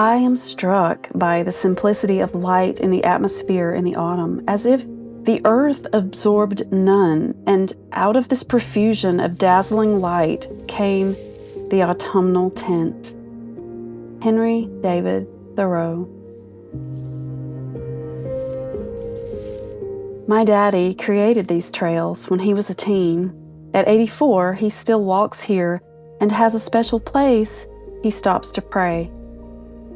I am struck by the simplicity of light in the atmosphere in the autumn, as if the earth absorbed none, and out of this profusion of dazzling light came the autumnal tint. Henry David Thoreau. My daddy created these trails when he was a teen. At 84, he still walks here and has a special place he stops to pray.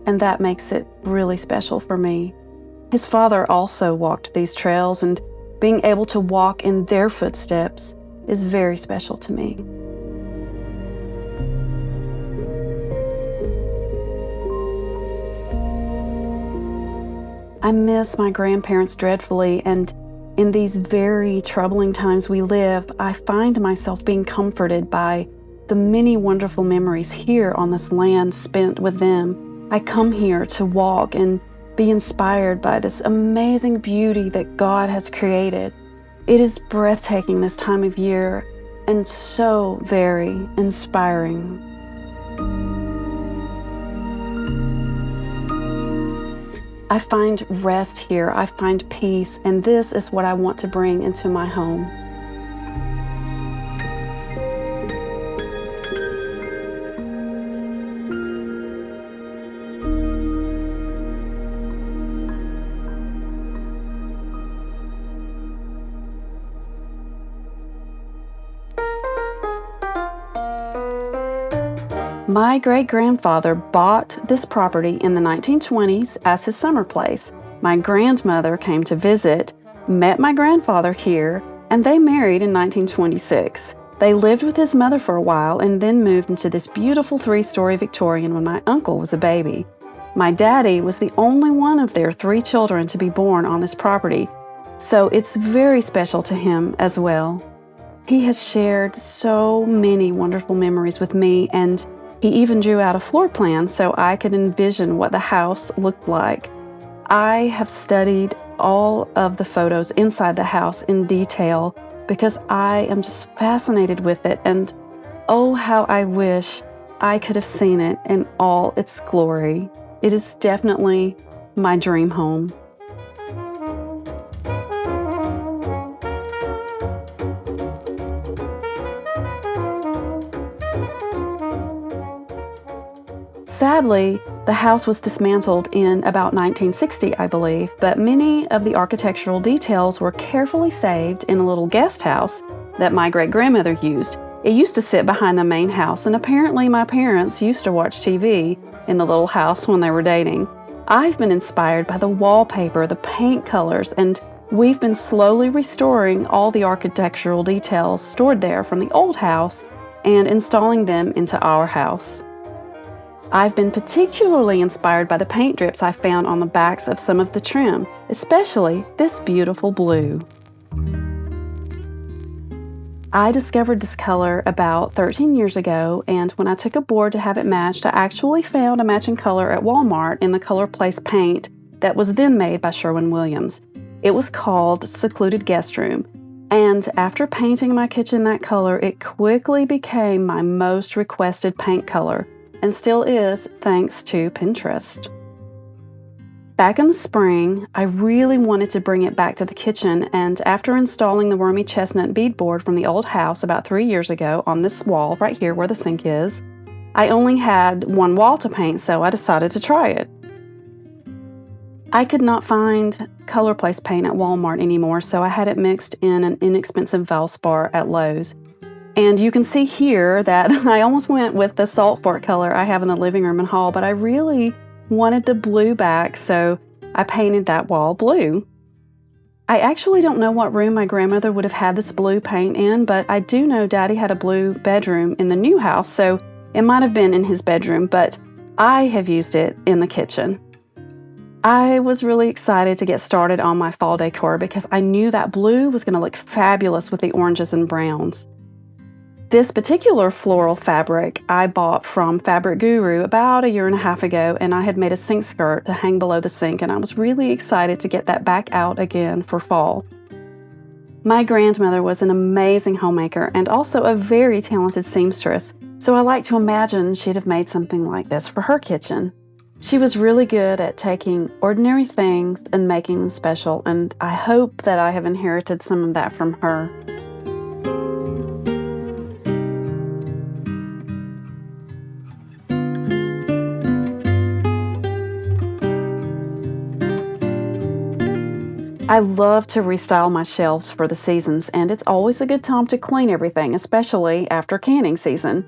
And that makes it really special for me. His father also walked these trails, and being able to walk in their footsteps is very special to me. I miss my grandparents dreadfully, and in these very troubling times we live, I find myself being comforted by the many wonderful memories here on this land spent with them. I come here to walk and be inspired by this amazing beauty that God has created. It is breathtaking this time of year and so very inspiring. I find rest here, I find peace, and this is what I want to bring into my home. My great-grandfather bought this property in the 1920s as his summer place. My grandmother came to visit, met my grandfather here, and they married in 1926. They lived with his mother for a while and then moved into this beautiful 3-story Victorian when my uncle was a baby. My daddy was the only one of their 3 children to be born on this property, so it's very special to him as well. He has shared so many wonderful memories with me, and he even drew out a floor plan so I could envision what the house looked like. I have studied all of the photos inside the house in detail because I am just fascinated with it, and oh, how I wish I could have seen it in all its glory. It is definitely my dream home. Sadly, the house was dismantled in about 1960, I believe, but many of the architectural details were carefully saved in a little guest house that my great-grandmother used. It used to sit behind the main house, and apparently my parents used to watch TV in the little house when they were dating. I've been inspired by the wallpaper, the paint colors, and we've been slowly restoring all the architectural details stored there from the old house and installing them into our house. I've been particularly inspired by the paint drips I found on the backs of some of the trim, especially this beautiful blue. I discovered this color about 13 years ago, and when I took a board to have it matched, I actually found a matching color at Walmart in the Color Place paint that was then made by Sherwin-Williams. It was called Secluded Guest Room, and after painting my kitchen that color, it quickly became my most requested paint color, and still is thanks to Pinterest. Back in the spring, I really wanted to bring it back to the kitchen, and after installing the wormy chestnut beadboard from the old house about 3 years ago on this wall right here where the sink is, I only had one wall to paint, so I decided to try it. I could not find Color Place paint at Walmart anymore, so I had it mixed in an inexpensive Valspar at Lowe's. And you can see here that I almost went with the salt fork color I have in the living room and hall, but I really wanted the blue back, so I painted that wall blue. I actually don't know what room my grandmother would have had this blue paint in, but I do know Daddy had a blue bedroom in the new house, so it might have been in his bedroom, but I have used it in the kitchen. I was really excited to get started on my fall decor because I knew that blue was going to look fabulous with the oranges and browns. This particular floral fabric I bought from Fabric Guru about 1.5 years ago, and I had made a sink skirt to hang below the sink, and I was really excited to get that back out again for fall. My grandmother was an amazing homemaker and also a very talented seamstress, so I like to imagine she'd have made something like this for her kitchen. She was really good at taking ordinary things and making them special, and I hope that I have inherited some of that from her. I love to restyle my shelves for the seasons, and it's always a good time to clean everything, especially after canning season.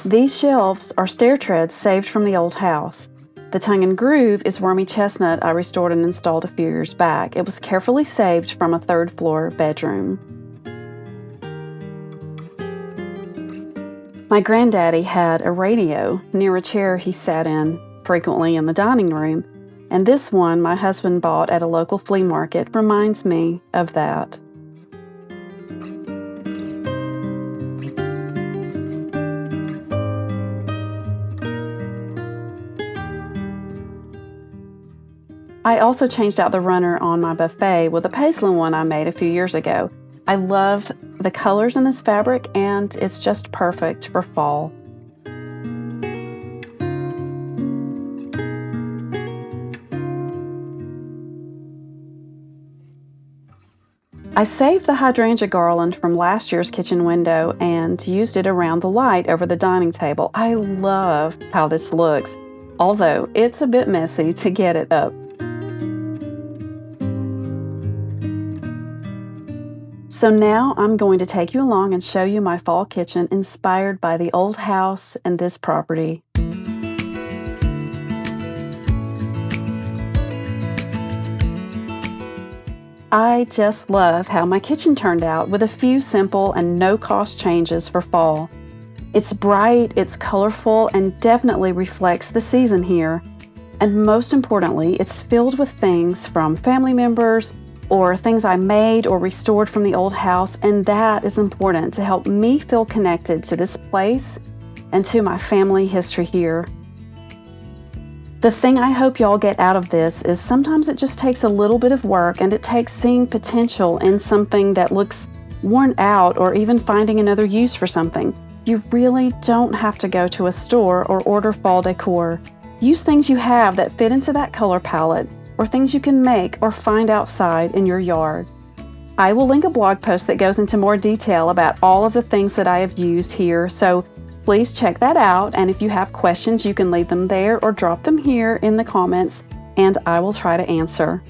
These shelves are stair treads saved from the old house. The tongue and groove is wormy chestnut I restored and installed a few years back. It was carefully saved from a third-floor bedroom. My granddaddy had a radio near a chair he sat in frequently in the dining room, and this one my husband bought at a local flea market reminds me of that. I also changed out the runner on my buffet with a paisley one I made a few years ago. I love the colors in this fabric, and it's just perfect for fall. I saved the hydrangea garland from last year's kitchen window and used it around the light over the dining table. I love how this looks, although it's a bit messy to get it up. So now I'm going to take you along and show you my fall kitchen inspired by the old house and this property. I just love how my kitchen turned out with a few simple and no-cost changes for fall. It's bright, it's colorful, and definitely reflects the season here. And most importantly, it's filled with things from family members or things I made or restored from the old house, and that is important to help me feel connected to this place and to my family history here. The thing I hope y'all get out of this is sometimes it just takes a little bit of work, and it takes seeing potential in something that looks worn out or even finding another use for something. You really don't have to go to a store or order fall decor. Use things you have that fit into that color palette, or things you can make or find outside in your yard. I will link a blog post that goes into more detail about all of the things that I have used here, so please check that out, and if you have questions, you can leave them there or drop them here in the comments, and I will try to answer.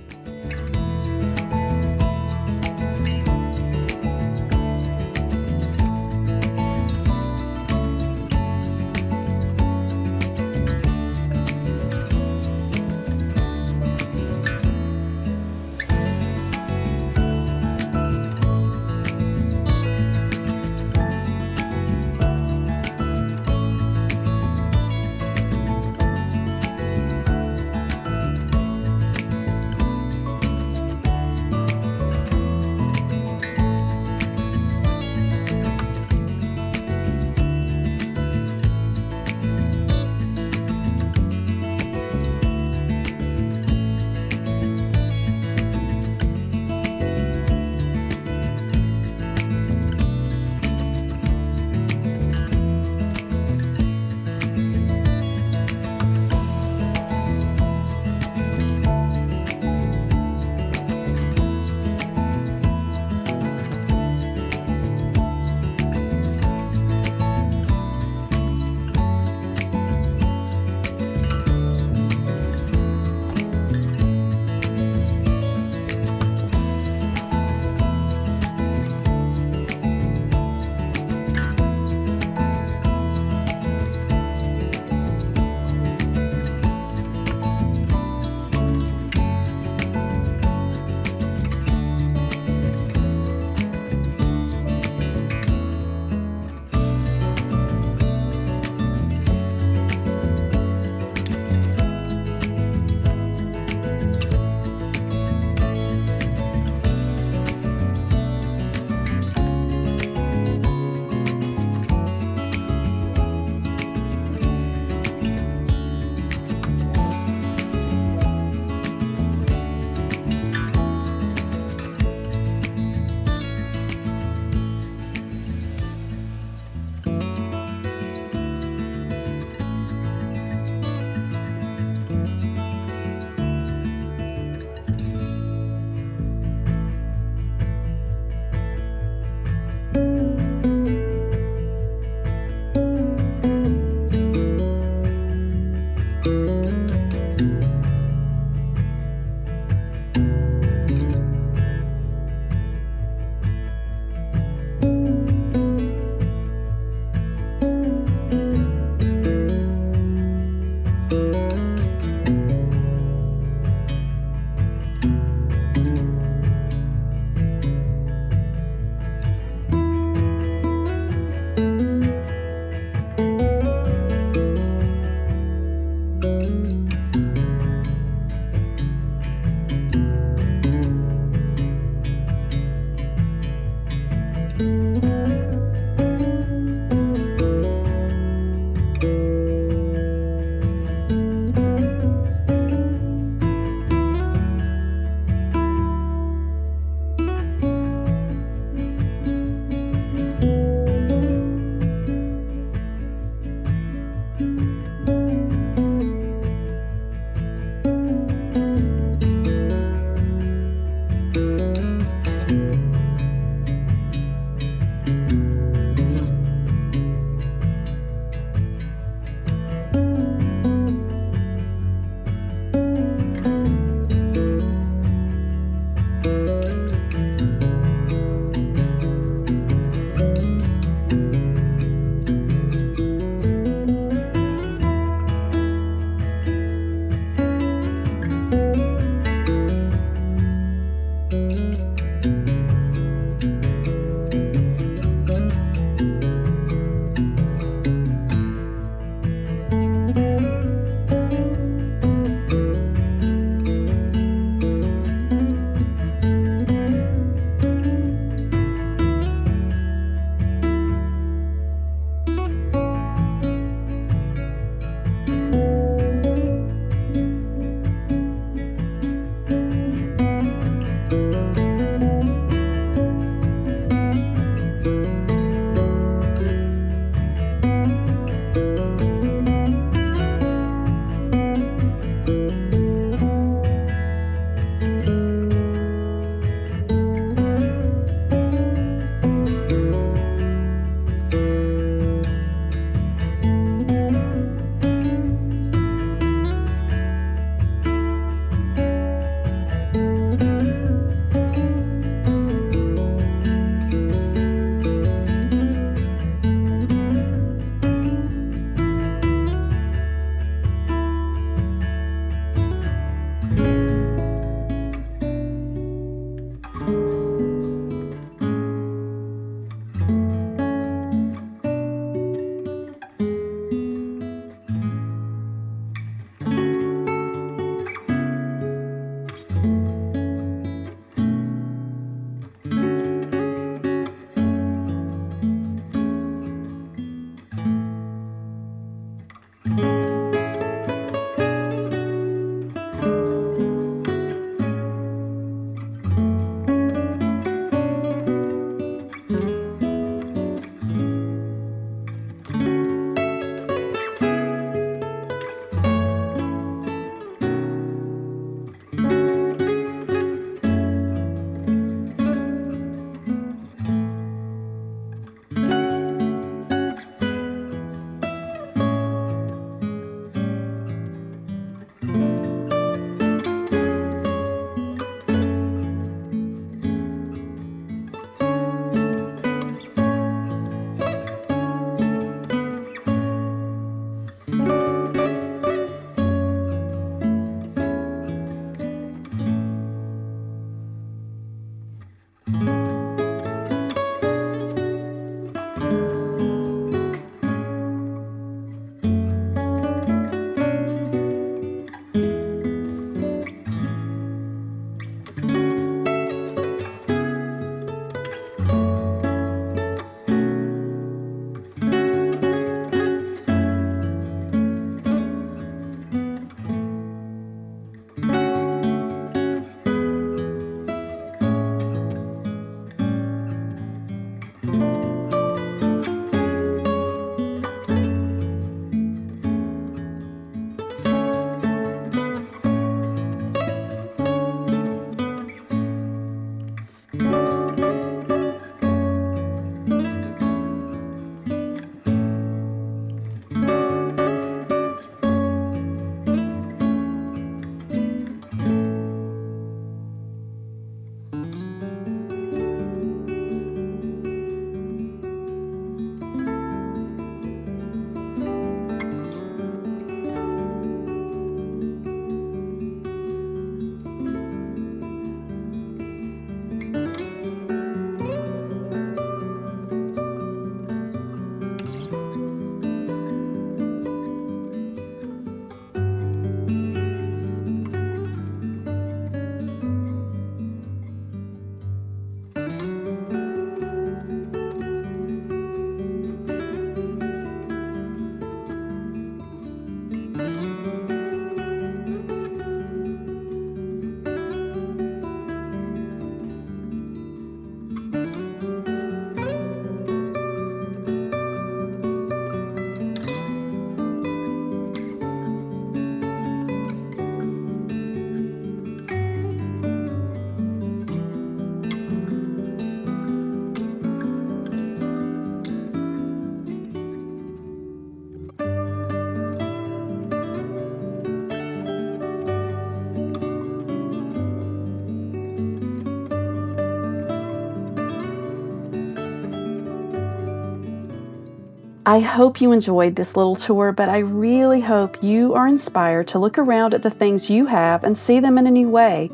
I hope you enjoyed this little tour, but I really hope you are inspired to look around at the things you have and see them in a new way.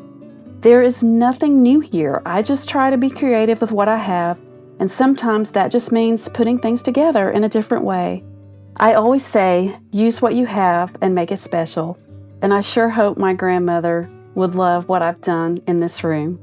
There is nothing new here. I just try to be creative with what I have, and sometimes that just means putting things together in a different way. I always say, use what you have and make it special, and I sure hope my grandmother would love what I've done in this room.